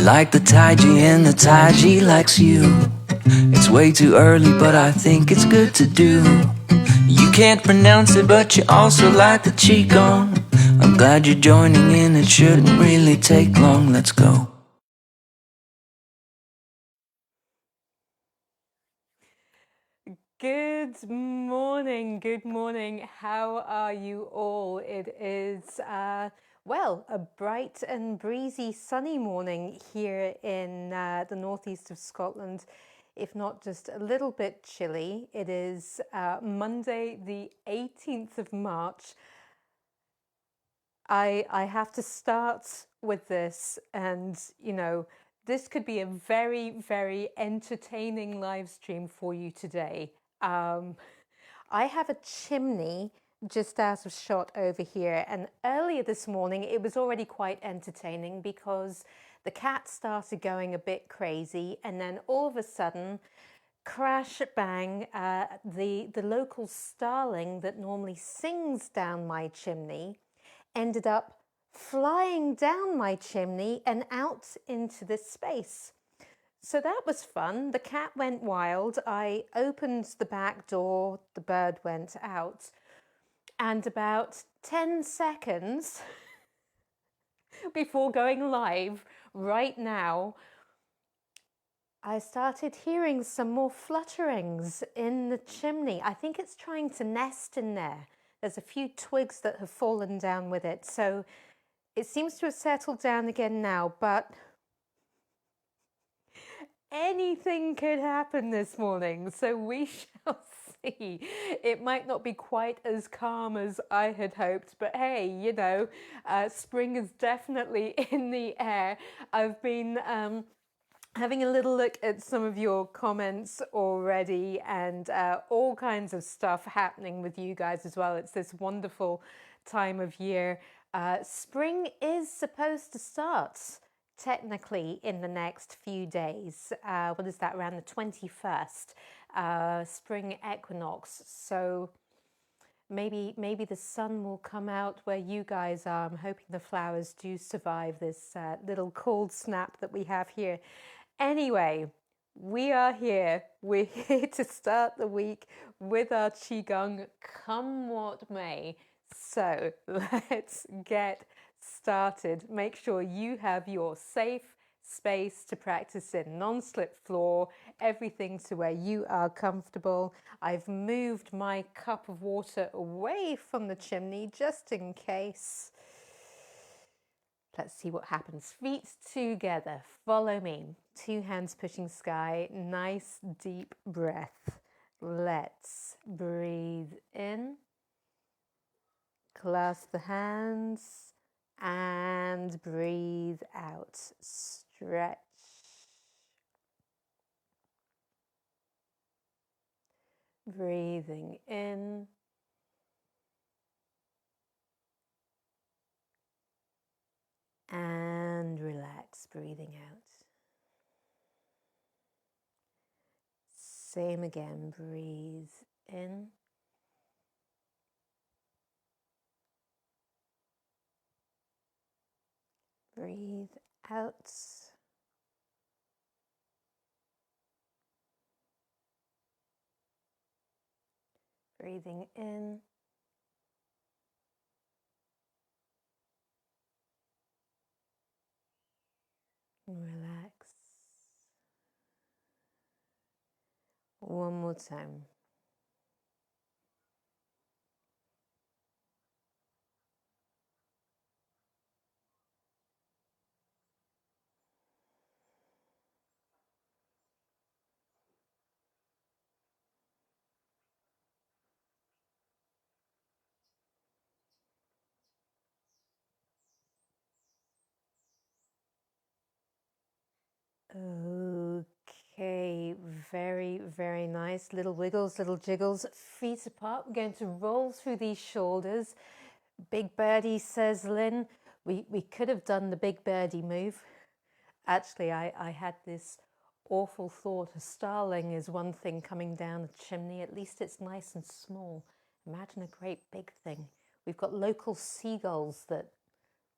like the Taiji and the Taiji likes you. It's way too early, but I think it's good to do. You can't pronounce it, but you also like the Qigong. I'm glad you're joining in, it shouldn't really take long. Let's go. Good morning, good morning. How are you all? It is, well, a bright and breezy sunny morning here in the northeast of Scotland, if not just a little bit chilly. It is Monday, the 18th of March. I have to start with this, and you know, this could be a very, very entertaining live stream for you today. I have a chimney just out of shot over here, and earlier this morning it was already quite entertaining because the cat started going a bit crazy, and then all of a sudden, crash bang, the local starling that normally sings down my chimney ended up flying down my chimney and out into this space. So that was fun. The cat went wild. I opened the back door, the bird went out, and about 10 seconds before going live right now, I started hearing some more flutterings in the chimney. I think it's trying to nest in there. There's a few twigs that have fallen down with it. So it seems to have settled down again now, but anything could happen this morning, so we shall see. It might not be quite as calm as I had hoped, but hey, you know, spring is definitely in the air. I've been having a little look at some of your comments already, and all kinds of stuff happening with you guys as well. It's this wonderful time of year. Spring is supposed to start technically in the next few days. What is that, around the 21st, spring equinox. So maybe the sun will come out where you guys are. I'm hoping the flowers do survive this little cold snap that we have here. Anyway, we are here. We're here to start the week with our Qigong, come what may. So let's get started. Make sure you have your safe space to practice in, non-slip floor, everything to where you are comfortable. I've moved my cup of water away from the chimney just in case. Let's see what happens. Feet together, follow me. 2 hands pushing sky, nice deep breath. Let's breathe in, clasp the hands, and breathe out. Stretch. Breathing in. And relax, breathing out. Same again, breathe in. Breathe out. Breathing in. Relax. One more time. Okay, very, very nice. Little wiggles, little jiggles, feet apart. We're going to roll through these shoulders. Big birdie, says Lynn. We could have done the big birdie move. Actually, I had this awful thought. A starling is one thing coming down the chimney. At least it's nice and small. Imagine a great big thing. We've got local seagulls that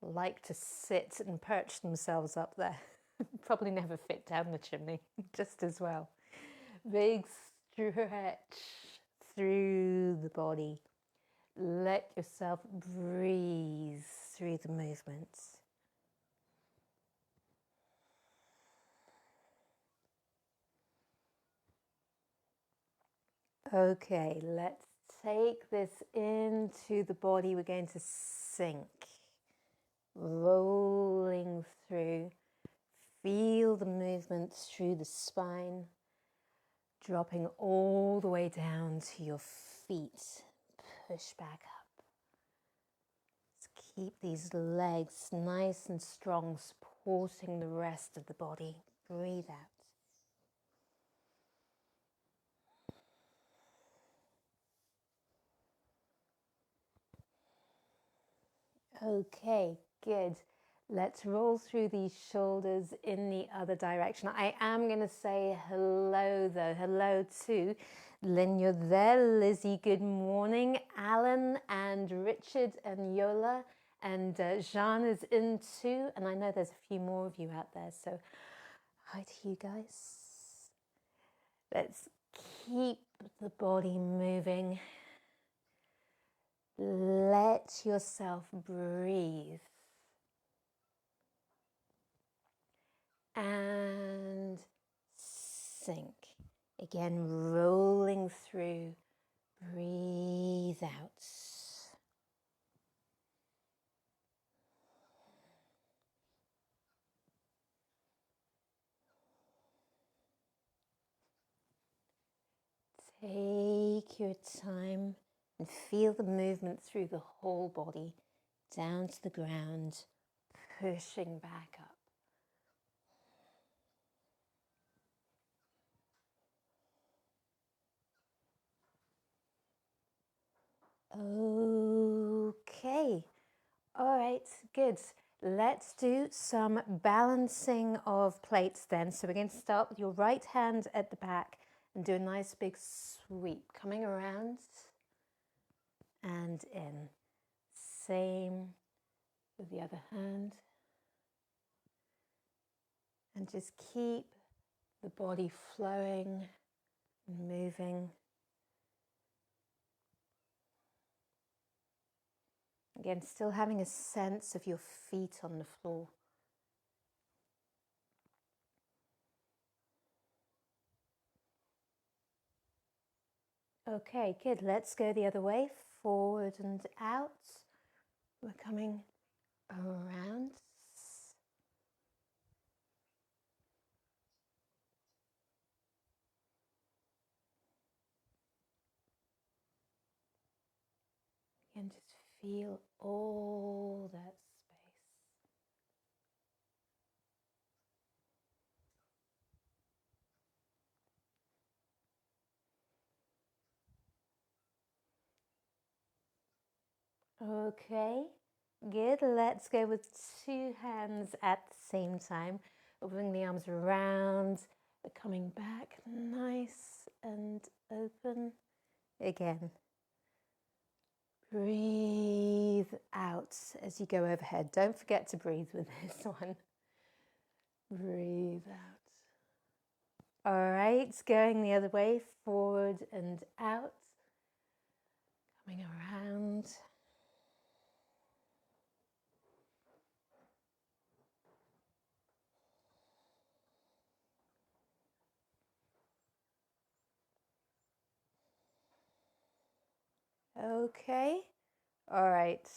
like to sit and perch themselves up there. Probably never fit down the chimney, just as well. Big stretch through the body. Let yourself breathe through the movements. Okay, let's take this into the body. We're going to sink, rolling through. Feel the movement through the spine, dropping all the way down to your feet. Push back up. Let's keep these legs nice and strong, supporting the rest of the body. Breathe out. Okay, good. Let's roll through these shoulders in the other direction. I am going to say hello though. Hello to Lynn, you're there. Lizzie, good morning. Alan and Richard and Yola and Jean is in too. And I know there's a few more of you out there. So hi to you guys. Let's keep the body moving. Let yourself breathe. And sink. Again, rolling through. Breathe out. Take your time and feel the movement through the whole body, down to the ground, pushing back up. Okay, all right, good. Let's do some balancing of plates then. So we're going to start with your right hand at the back and do a nice big sweep, coming around and in. Same with the other hand. And just keep the body flowing and moving. Again, still having a sense of your feet on the floor. Okay, good. Let's go the other way, forward and out. We're coming around. And just feel all that space. Okay, good. Let's go with two hands at the same time. Opening the arms around, but coming back nice and open. Again. Breathe out as you go overhead. Don't forget to breathe with this one. Breathe out. All right, going the other way, forward and out. Coming around. Okay. All right.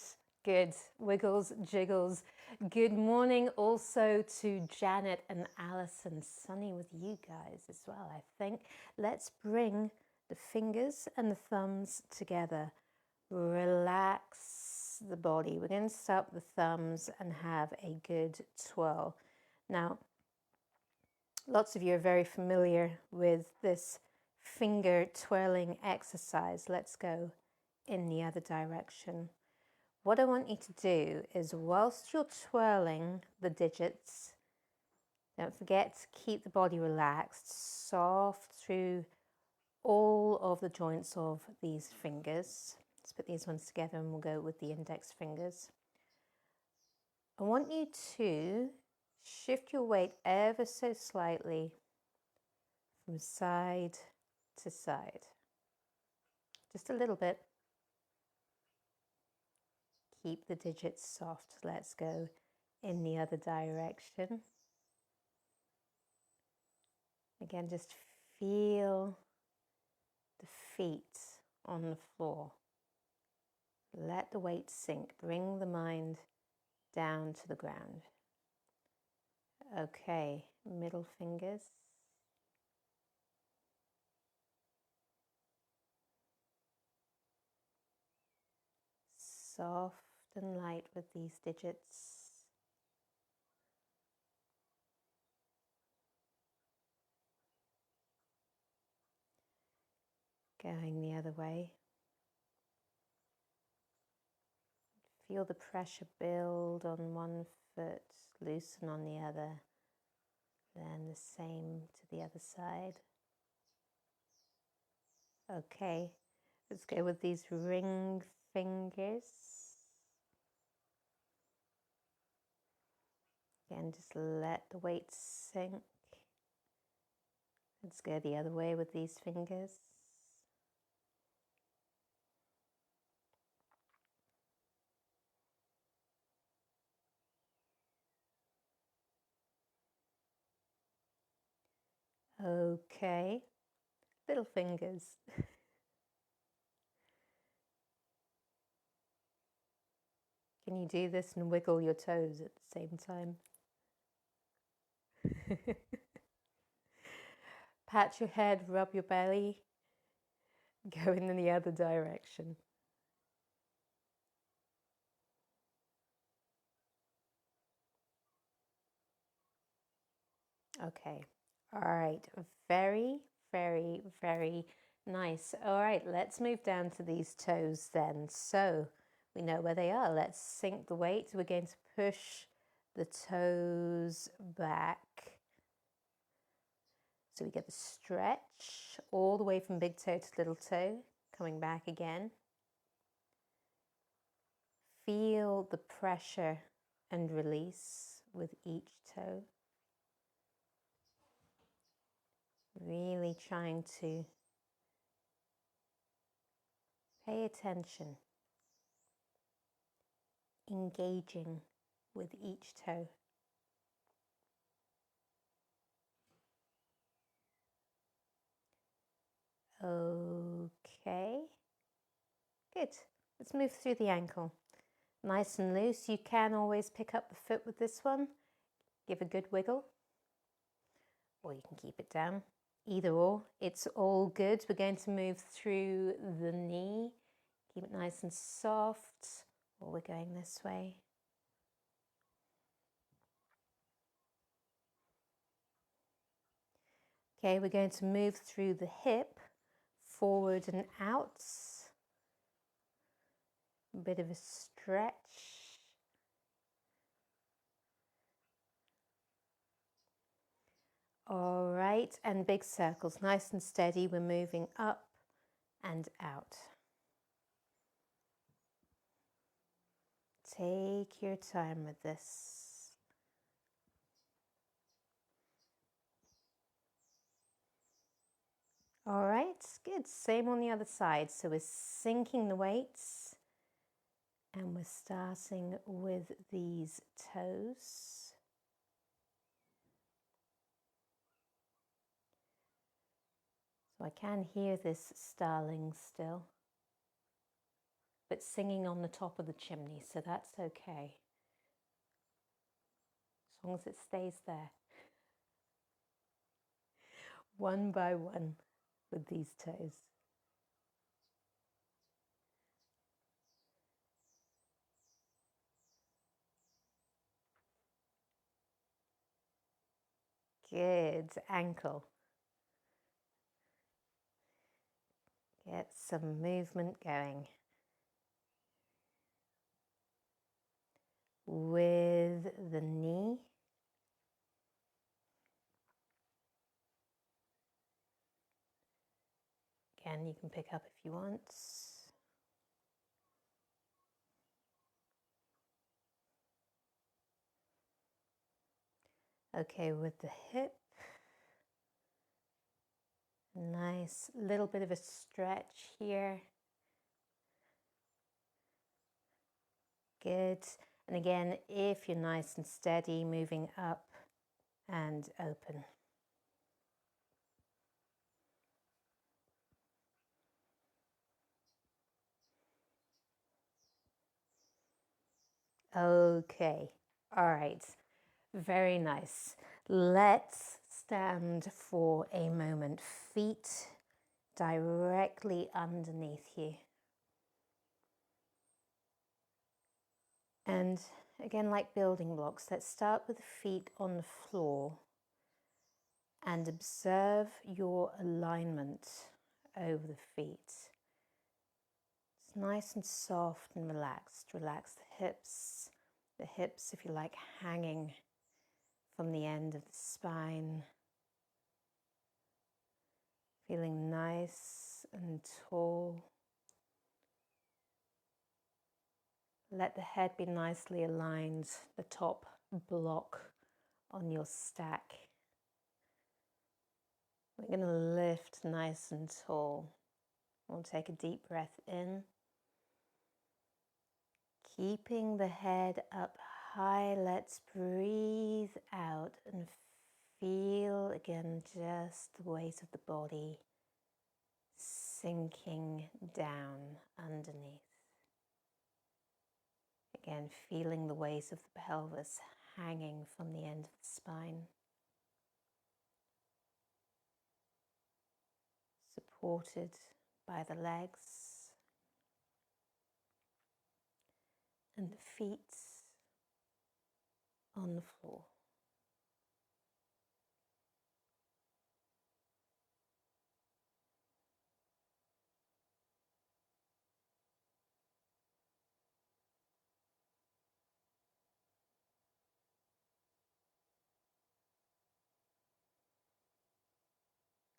Good. Wiggles, jiggles. Good morning also to Janet and Alison. Sunny with you guys as well, I think. Let's bring the fingers and the thumbs together. Relax the body. We're going to start with the thumbs and have a good twirl. Now, lots of you are very familiar with this finger twirling exercise. Let's go in the other direction. What I want you to do is, whilst you're twirling the digits, don't forget to keep the body relaxed, soft through all of the joints of these fingers. Let's put these ones together and we'll go with the index fingers. I want you to Shift your weight ever so slightly from side to side. Just a little bit. Keep the digits soft. Let's go in the other direction. Again, just feel the feet on the floor. Let the weight sink. Bring the mind down to the ground. Okay, middle fingers. Soft and light with these digits. Going the other way. Feel the pressure build on one foot, loosen on the other. Then the same to the other side. Okay, let's go with these ring fingers. Again, just let the weight sink. Let's go the other way with these fingers. Okay, little fingers. Can you do this and wiggle your toes at the same time? Pat your head, rub your belly, go in the other direction. Okay, all right, very, very, very nice. All right, let's move down to these toes then. So we know where they are. Let's sink the weight. We're going to push the toes back. So we get the stretch all the way from big toe to little toe, coming back again. Feel the pressure and release with each toe. Really trying to pay attention, engaging with each toe. Okay, good. Let's move through the ankle. Nice and loose. You can always pick up the foot with this one. Give a good wiggle, or you can keep it down. Either or, it's all good. We're going to move through the knee. Keep it nice and soft, or we're going this way. Okay, we're going to move through the hip, forward and out. A bit of a stretch. All right, and big circles, nice and steady. We're moving up and out. Take your time with this. All right, good. Same on the other side. So we're sinking the weights and we're starting with these toes. So I can hear this starling still, but singing on the top of the chimney, so that's okay. As long as it stays there. One by one with these toes. Good. Ankle. Get some movement going. With the knee. Again, you can pick up if you want. Okay, with the hip, nice little bit of a stretch here. Good. And again, if you're nice and steady, moving up and open. Okay, all right, very nice. Let's stand for a moment, feet directly underneath you. And again, like building blocks, let's start with the feet on the floor and observe your alignment over the feet. It's nice and soft and relaxed. Relax the hips, if you like, hanging from the end of the spine. Feeling nice and tall. Let the head be nicely aligned, the top block on your stack. We're going to lift nice and tall. We'll take a deep breath in. Keeping the head up high, let's breathe out and feel again just the weight of the body sinking down underneath. Again, feeling the weight of the pelvis hanging from the end of the spine. Supported by the legs and the feet on the floor.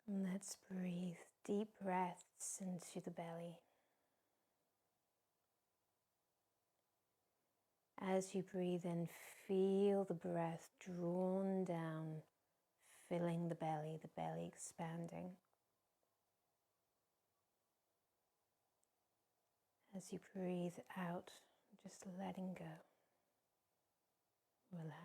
And let's breathe deep breaths into the belly. As you breathe in, feel the breath drawn down, filling the belly expanding. As you breathe out, just letting go. Relax.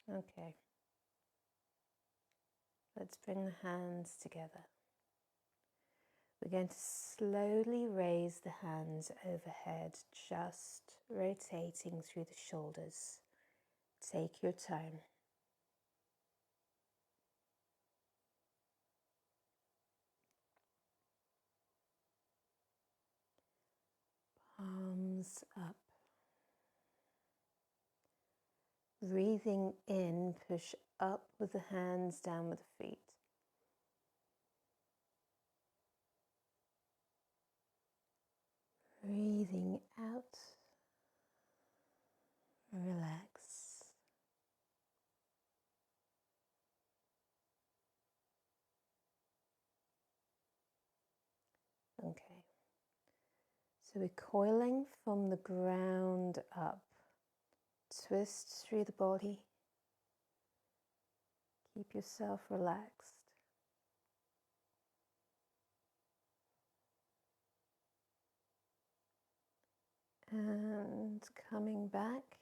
Okay. Let's bring the hands together. We're going to slowly raise the hands overhead, just rotating through the shoulders. Take your time. Palms up. Breathing in, push up with the hands, down with the feet. Breathing out, relax. Okay, so we're coiling from the ground up. Twist through the body. Keep yourself relaxed. And coming back.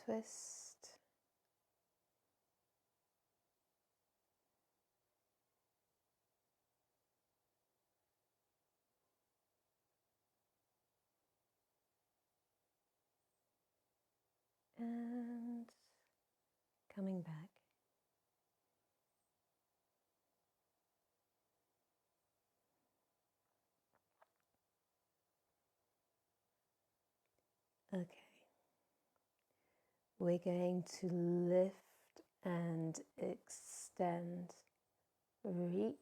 Twist. And coming back. Okay. we're going to lift and extend, reach,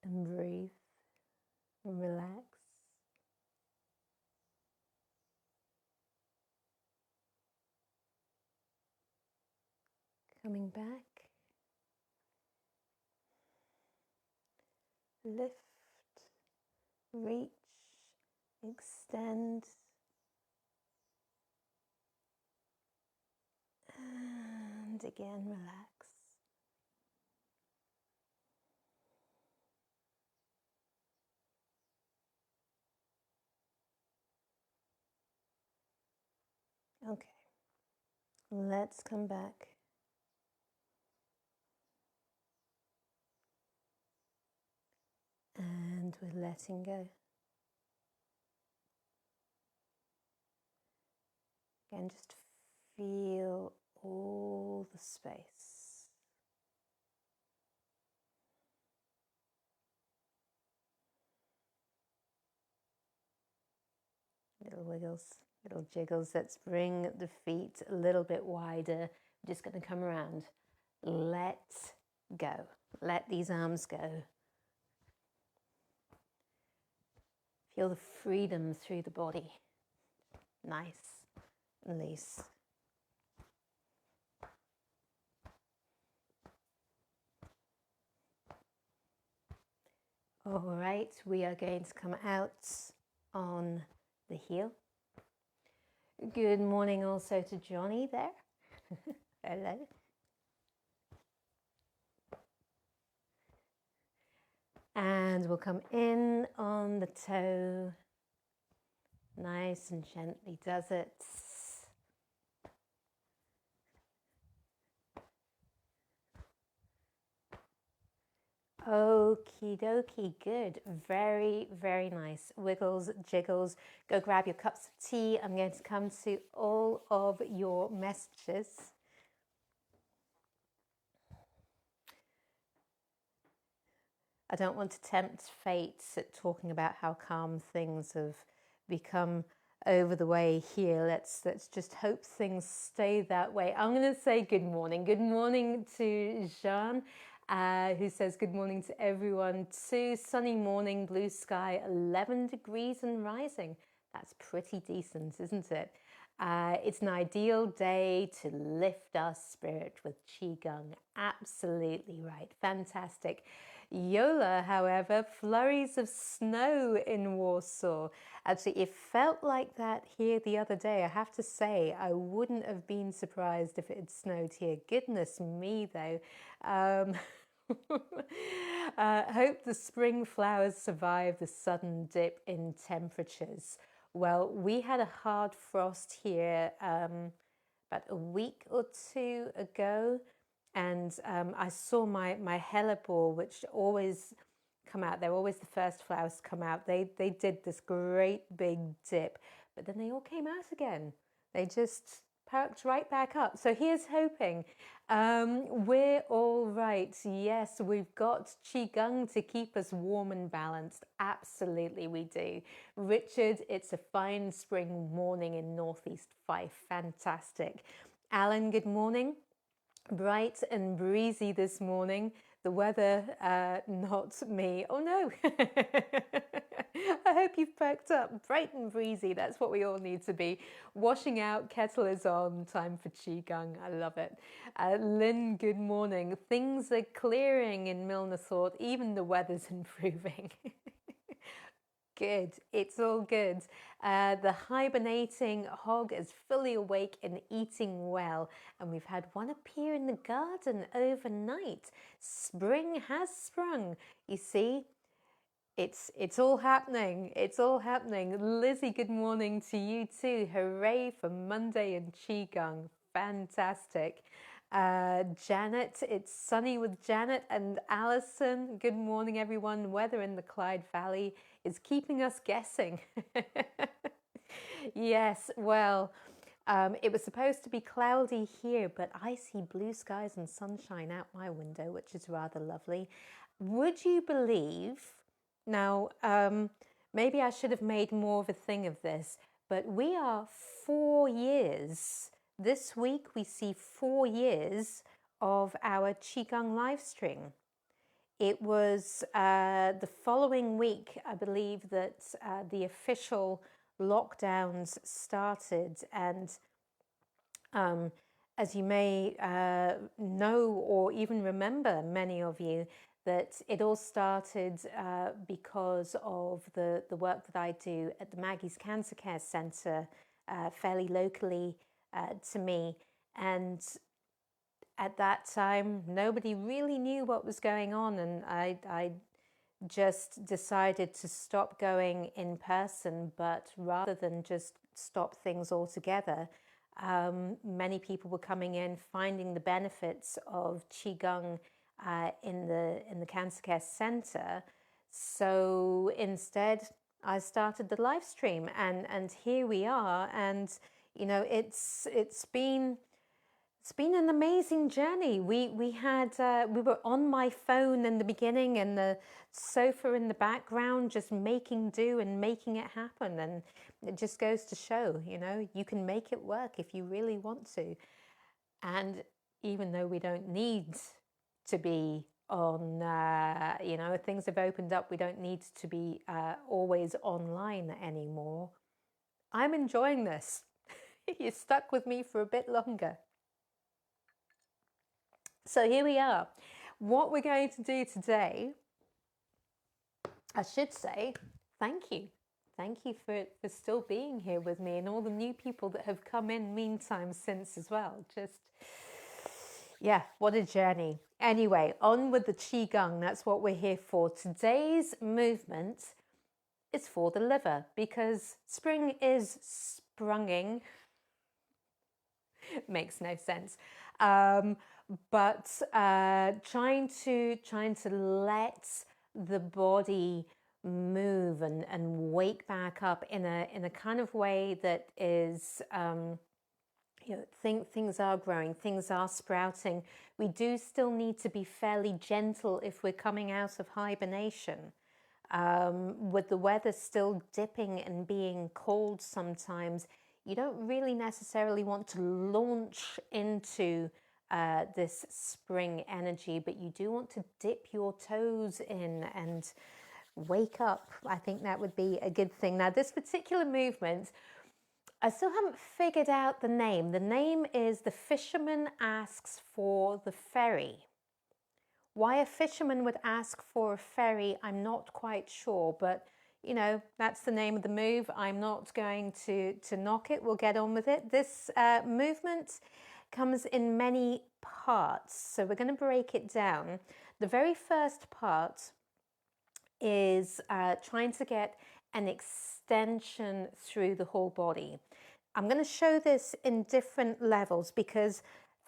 and breathe, and relax. Coming back, lift, reach, extend, and again relax. Okay, let's come back. And we're letting go. Again, just feel all the space. Little wiggles, little jiggles. Let's bring the feet a little bit wider. I'm just going to come around. Let go. Let these arms go. Feel the freedom through the body. Nice and loose. All right, we are going to come out on the heel. Good morning also to Johnny there. Hello. And we'll come in on the toe. Nice and gently does it. Okie dokie, good. Very, very nice. Wiggles, jiggles. Go grab your cups of tea. I'm going to come to all of your messages. I don't want to tempt fate at talking about how calm things have become over the way here. Let's just hope things stay that way. I'm going to say good morning. Good morning to Jean, who says good morning to everyone too. Sunny morning, blue sky, 11 degrees and rising. That's pretty decent, isn't it? It's an ideal day to lift our spirit with Qigong. Absolutely right. Fantastic. Yola, however, flurries of snow in Warsaw. Actually, it felt like that here the other day. I have to say, I wouldn't have been surprised if it had snowed here. Goodness me, though. Hope the spring flowers survive the sudden dip in temperatures. Well, we had a hard frost here about a week or two ago. And I saw my hellebore, which always come out. They're always the first flowers to come out. They did this great big dip, but then they all came out again. They just perked right back up. So here's hoping. We're all right. Yes, we've got Qigong to keep us warm and balanced. Absolutely we do. Richard, it's a fine spring morning in Northeast Fife. Fantastic. Alan, good morning. Bright and breezy this morning. The weather, not me. Oh no! I hope you've perked up. Bright and breezy, that's what we all need to be. Washing out, kettle is on, time for Qigong. I love it. Lynn, good morning. Things are clearing in Milner Thought, even the weather's improving. Good, it's all good. The hibernating hog is fully awake and eating well, and we've had one appear in the garden overnight. Spring has sprung. You see, it's all happening. It's all happening. Lizzie, good morning to you too. Hooray for Monday and Qigong. Fantastic. Janet, it's sunny with Janet and Alison. Good morning, everyone. Weather in the Clyde Valley is keeping us guessing. Yes, well, it was supposed to be cloudy here, but I see blue skies and sunshine out my window, which is rather lovely. Would you believe, now, maybe I should have made more of a thing of this, but we are 4 years. This week we see 4 years of our Qigong live stream. It was the following week, I believe, that the official lockdowns started, and as you may know or even remember, many of you, that it all started because of the work that I do at the Maggie's Cancer Care Centre, fairly locally to me. And at that time, nobody really knew what was going on, and I just decided to stop going in person. But rather than just stop things altogether, many people were coming in, finding the benefits of Qigong in the Cancer Care Centre. So instead, I started the live stream, and here we are. And you know, it's been an amazing journey. We were on my phone in the beginning, and the sofa in the background, just making do and making it happen. And it just goes to show, you know, you can make it work if you really want to. And even though we don't need to be on, you know, things have opened up, we don't need to be always online anymore. I'm enjoying this. You're stuck with me for a bit longer. So here we are. What we're going to do today, I should say, thank you. Thank you for still being here with me, and all the new people that have come in meantime since as well. Just, yeah, what a journey. Anyway, on with the Qigong. That's what we're here for. Today's movement is for the liver, because spring is sprunging. Makes no sense. But trying to let the body move and wake back up in a kind of way that is, you know, things are growing, things are sprouting. We do still need to be fairly gentle if we're coming out of hibernation. With the weather still dipping and being cold sometimes, you don't really necessarily want to launch into this spring energy, but you do want to dip your toes in and wake up. I think that would be a good thing. Now, this particular movement, I still haven't figured out the name. The name is The Fisherman Asks for the Ferry. Why a fisherman would ask for a ferry, I'm not quite sure, but you know, that's the name of the move. I'm not going to knock it. We'll get on with it. This movement comes in many parts, so we're going to break it down. The very first part is trying to get an extension through the whole body. I'm going to show this in different levels, because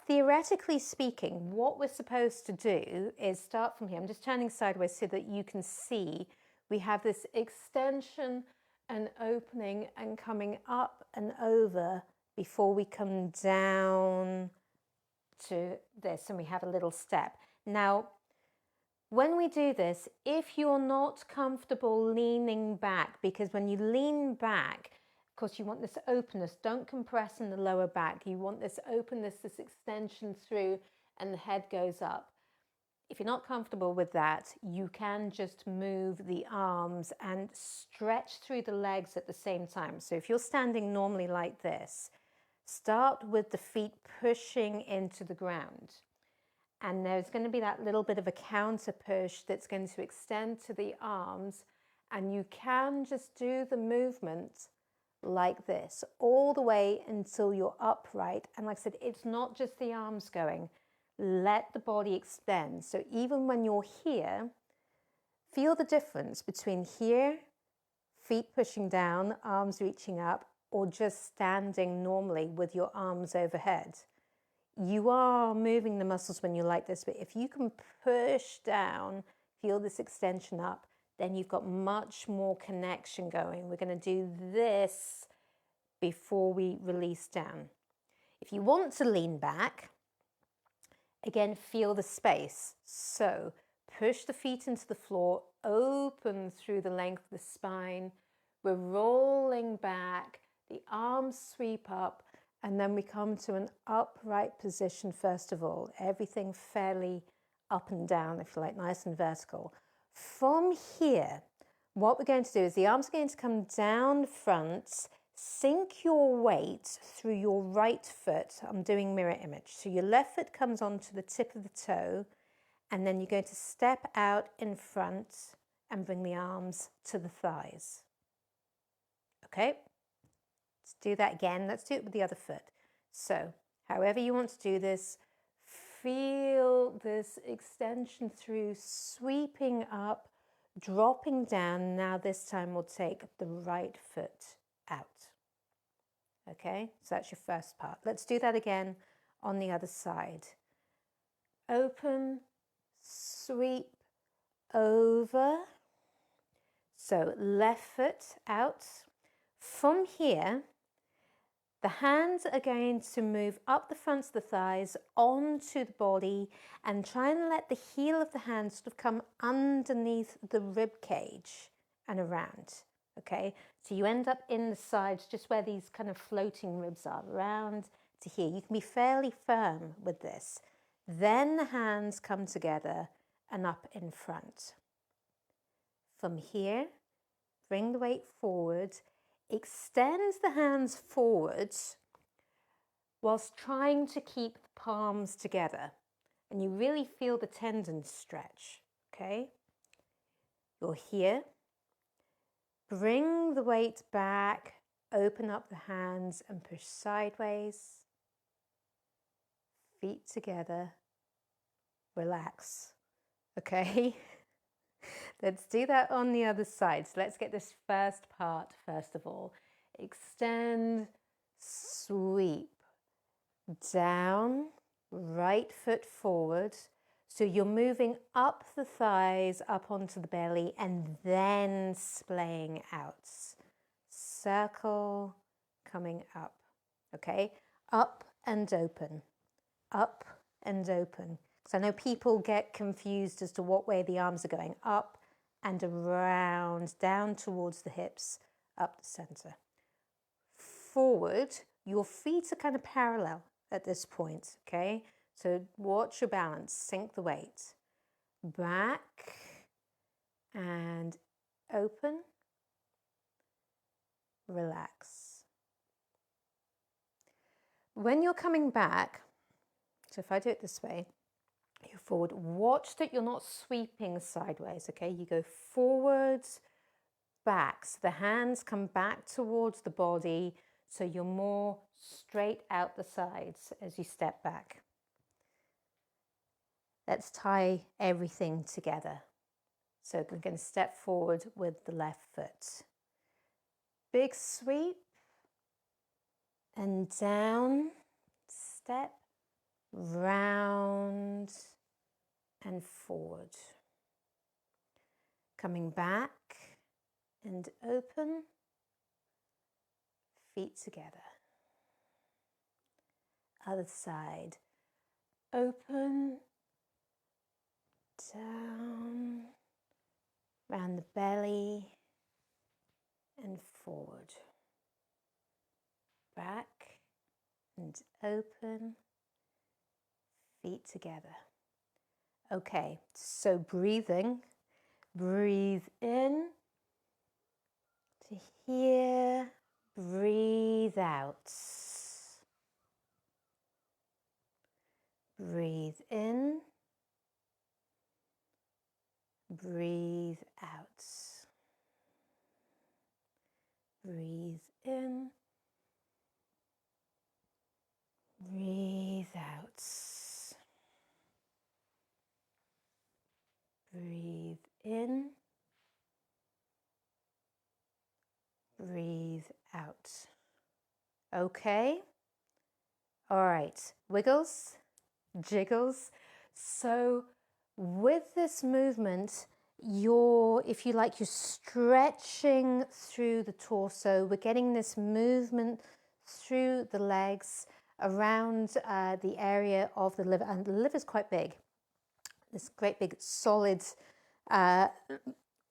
theoretically speaking, what we're supposed to do is start from here. I'm just turning sideways so that you can see. We have this extension and opening and coming up and over before we come down to this, and we have a little step. Now, when we do this, if you're not comfortable leaning back, because when you lean back, of course, you want this openness. Don't compress in the lower back. You want this openness, this extension through, and the head goes up. If you're not comfortable with that, you can just move the arms and stretch through the legs at the same time. So if you're standing normally like this, start with the feet pushing into the ground. And there's going to be that little bit of a counter push that's going to extend to the arms. And you can just do the movement like this all the way until you're upright. And like I said, it's not just the arms going. Let the body extend. So even when you're here, feel the difference between here, feet pushing down, arms reaching up, or just standing normally with your arms overhead. You are moving the muscles when you're like this, but if you can push down, feel this extension up, then you've got much more connection going. We're going to do this before we release down. If you want to lean back, again, feel the space. So Push the feet into the floor, open through the length of the spine. We're rolling back, the arms sweep up, and then we come to an upright position first of all. Everything fairly up and down, if you like, nice and vertical. From here, what we're going to do is the arms are going to come down front, sink your weight through your right foot. I'm doing mirror image. So your left foot comes onto the tip of the toe, and then you're going to step out in front and bring the arms to the thighs. Okay? Let's do that again. Let's do it with the other foot. So, however you want to do this, feel this extension through, sweeping up, dropping down. Now this time we'll take the right foot out. Okay, so that's your first part. Let's do that again on the other side. Open, sweep, over. So left foot out. From here, the hands are going to move up the fronts of the thighs onto the body and try and let the heel of the hand sort of come underneath the rib cage and around. Okay, so you end up in the sides, just where these kind of floating ribs are, around to here. You can be fairly firm with this. Then the hands come together and up in front. From here, bring the weight forward. Extend the hands forwards whilst trying to keep the palms together. And you really feel the tendons stretch, okay? You're here. Bring the weight back, open up the hands and push sideways. Feet together. Relax, okay? Let's do that on the other side. So let's get this first part first of all. Extend, sweep, down, right foot forward. So you're moving up the thighs, up onto the belly, and then splaying out. Circle, coming up, okay? Up and open, up and open. Because I know people get confused as to what way the arms are going. Up and around, down towards the hips, up the center. Forward, your feet are kind of parallel at this point, okay? So watch your balance, sink the weight. Back and open, relax. When you're coming back, so if I do it this way, you're forward, watch that you're not sweeping sideways, okay? You go forwards, back. So the hands come back towards the body, so you're more straight out the sides as you step back. Let's tie everything together. So we're going to step forward with the left foot. Big sweep and down, step, round and forward. Coming back and open, feet together. Other side, open, down, round the belly and forward. Back and open, feet together. Okay, so breathing, breathe in to here, breathe out. Breathe in, breathe out. Breathe in, breathe out. Breathe in, breathe out. Okay? All right, wiggles, jiggles. So with this movement, if you like, you're stretching through the torso. We're getting this movement through the legs, around the area of the liver, and the liver is quite big. this great big solid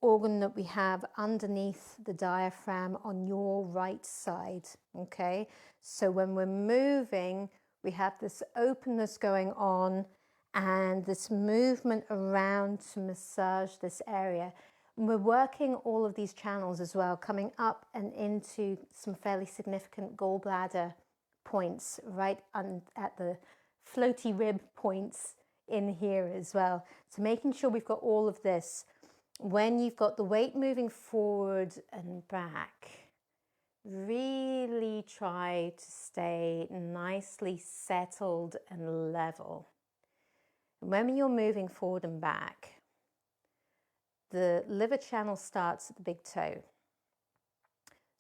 organ that we have underneath the diaphragm on your right side. Okay, so when we're moving, we have this openness going on and this movement around to massage this area. And we're working all of these channels as well, coming up and into some fairly significant gallbladder points right at the floaty rib points in here as well. So making sure we've got all of this. When you've got the weight moving forward and back, really try to stay nicely settled and level. And when you're moving forward and back, the liver channel starts at the big toe.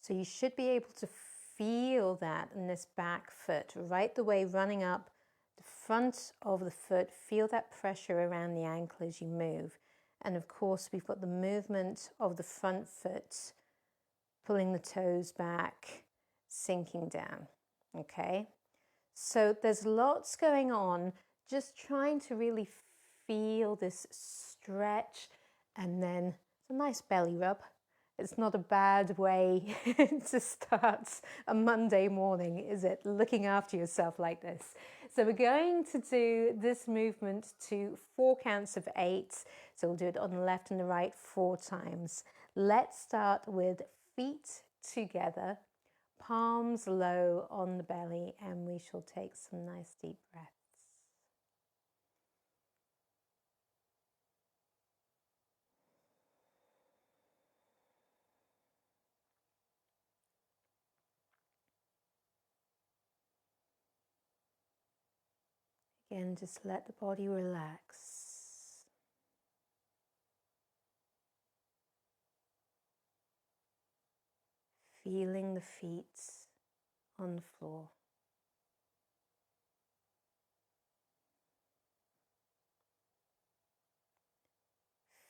So you should be able to feel that in this back foot, right the way running up the front of the foot. Feel that pressure around the ankle as you move. And of course, we've got the movement of the front foot, pulling the toes back, sinking down. Okay? So there's lots going on, just trying to really feel this stretch, and then a nice belly rub. It's not a bad way to start a Monday morning, is it? Looking after yourself like this. So we're going to do this movement to 4 counts of 8. So we'll do it on the left and the right 4 times. Let's start with feet together, palms low on the belly, and we shall take some nice deep breaths. Again, just let the body relax. Feeling the feet on the floor.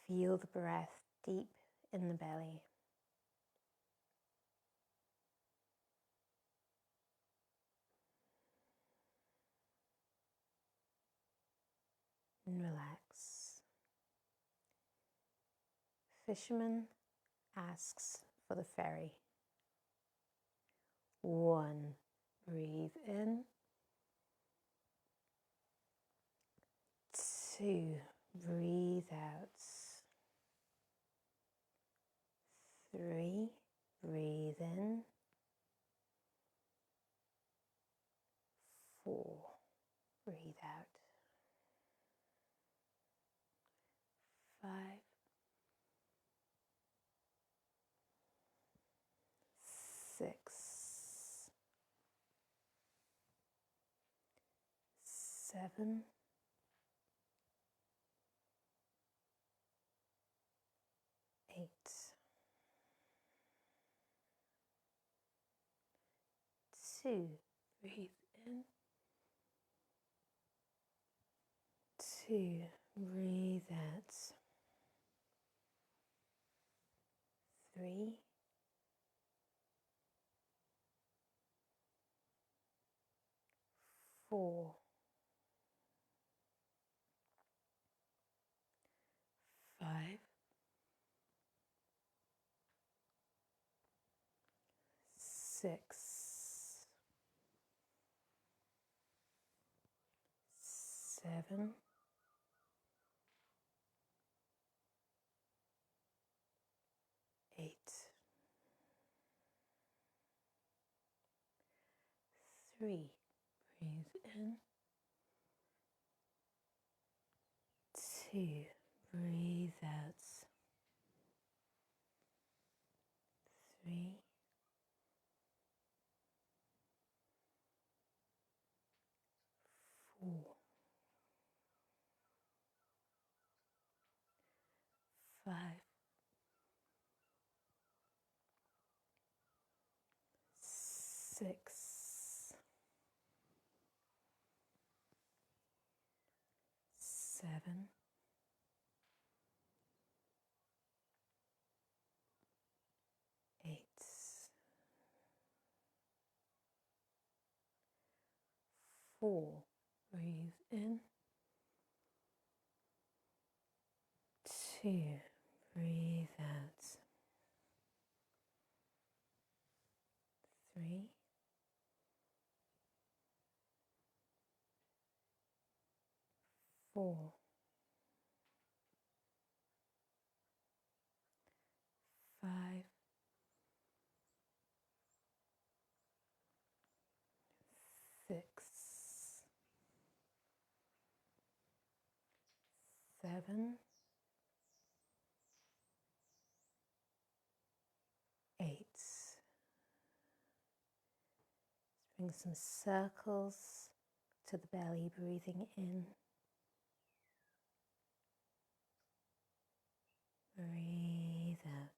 Feel the breath deep in the belly. And relax. Fisherman asks for the ferry. 1, breathe in. 2, breathe out. 3, breathe in. 4, breathe out. 5, 6, 7, 8. 2, breathe in. 2, breathe out. 3, 4, 5, 6, 7, 8. 3, breathe in. 2, breathe out. 3, 4, 5, 6, 7, 8. 4, breathe in. 2. Breathe out. 3. 4. 5. 6. 7. 8. Bring some circles to the belly, breathing in. Breathe out.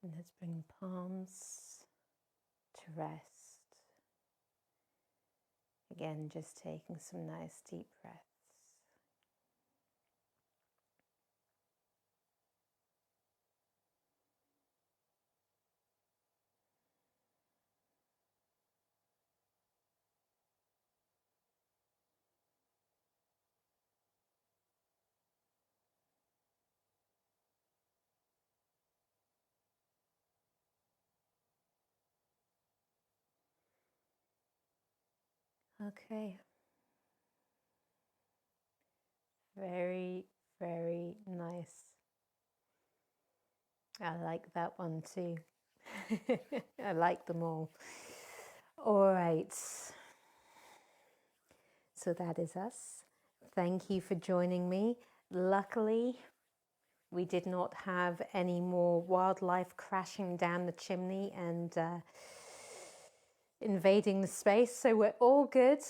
And let's bring palms to rest. Again, just taking some nice deep breaths. Okay. Very, very nice. I like that one too. I like them all. All right. So that is us. Thank you for joining me. Luckily, we did not have any more wildlife crashing down the chimney and invading the space, so we're all good.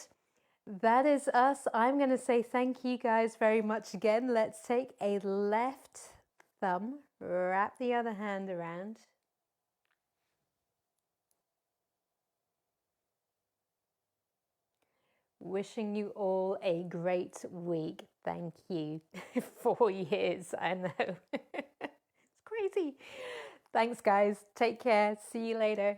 That is us. I'm going to say thank you guys very much again. Let's take a left thumb, wrap the other hand around. Wishing you all a great week. Thank you. 4 years, I know. It's crazy. Thanks, guys. Take care. See you later.